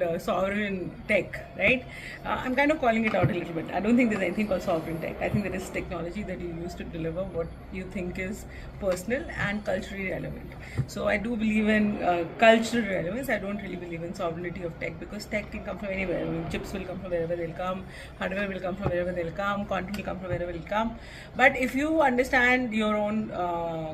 called sovereign tech, right? I'm kind of calling it out a little bit. I don't think there's anything called sovereign tech. I think there is technology that you use to deliver what you think is personal and culturally relevant. So I do believe in cultural relevance. I don't really believe in sovereignty of tech, because tech can come from anywhere. I mean, chips will come from wherever they'll come, hardware will come from wherever they'll come, content will come from wherever it'll come. But if you understand your own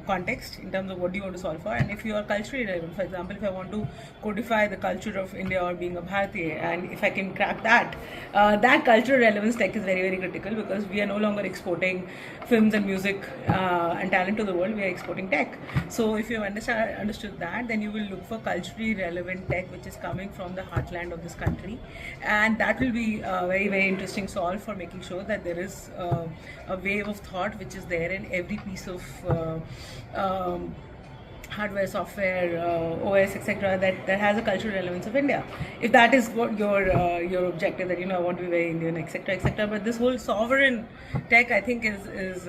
context in terms of what you want to solve for, and if you are culturally relevant, for example, if I want to codify the culture of India or being a Bharatiya, and if I can crack that, that cultural relevance tech is very, very critical, because we are no longer exporting films and music and talent to the world, we are exporting tech. So if you understood that, then you will look for culturally relevant tech which is coming from the heartland of this country, and that will be a very, very interesting solve for making sure that there is a wave of thought which is there in every piece of hardware, software, OS, etc., that has a cultural relevance of India. If that is what your objective, that I want to be very Indian, etc., etc. But this whole sovereign tech, I think, is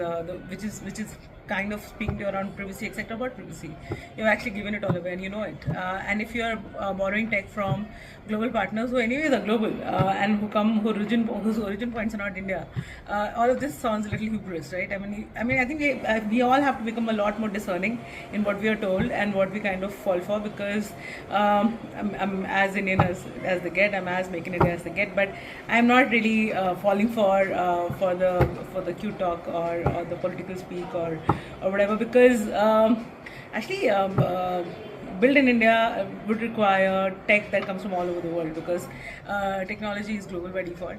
which is kind of speaking to you around privacy, etc. About privacy, you've actually given it all away and you know it. And if you're borrowing tech from global partners who anyways are global and whose origin points are not India, all of this sounds a little hubris, right? I mean, I think we all have to become a lot more discerning in what we are told and what we kind of fall for, because I'm as Indian as they get, I'm as Make in India as they get, but I'm not really falling for the cute talk or the political speak or whatever, because actually build in India would require tech that comes from all over the world, because technology is global by default.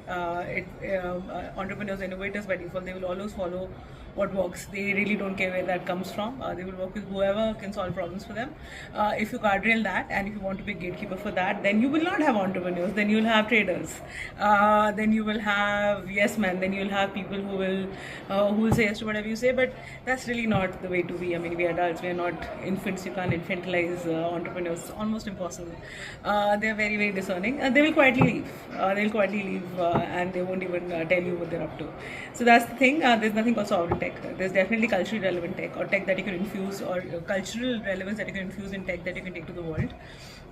Entrepreneurs, innovators by default, they will always follow what works. They really don't care where that comes from. They will work with whoever can solve problems for them. If you guardrail that, and if you want to be a gatekeeper for that, then you will not have entrepreneurs. Then you will have traders. Then you will have yes men. Then you will have people who will say yes to whatever you say. But that's really not the way to be. I mean, we are adults. We are not infants. You can't infantilize entrepreneurs. It's almost impossible. They are very, very discerning. They will quietly leave. And they won't even tell you what they're up to. So that's the thing. There's nothing called sovereign tech. There's definitely culturally relevant tech, or tech that you can infuse, or cultural relevance that you can infuse in tech that you can take to the world.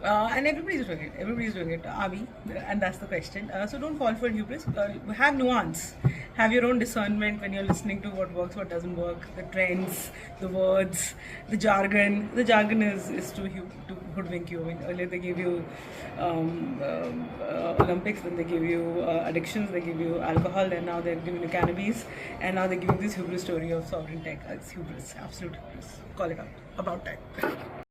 And everybody's doing it. Everybody's doing it. Are we? And that's the question. So don't fall for hubris. Have nuance. Have your own discernment when you're listening to what works, what doesn't work, the trends, the words, the jargon. The jargon is to hoodwink you. I mean, earlier they gave you Olympics, then they give you addictions, they give you alcohol, then now they're giving you cannabis, and now they're giving this hubris story of sovereign tech. It's hubris, absolute hubris. Call it out. About time.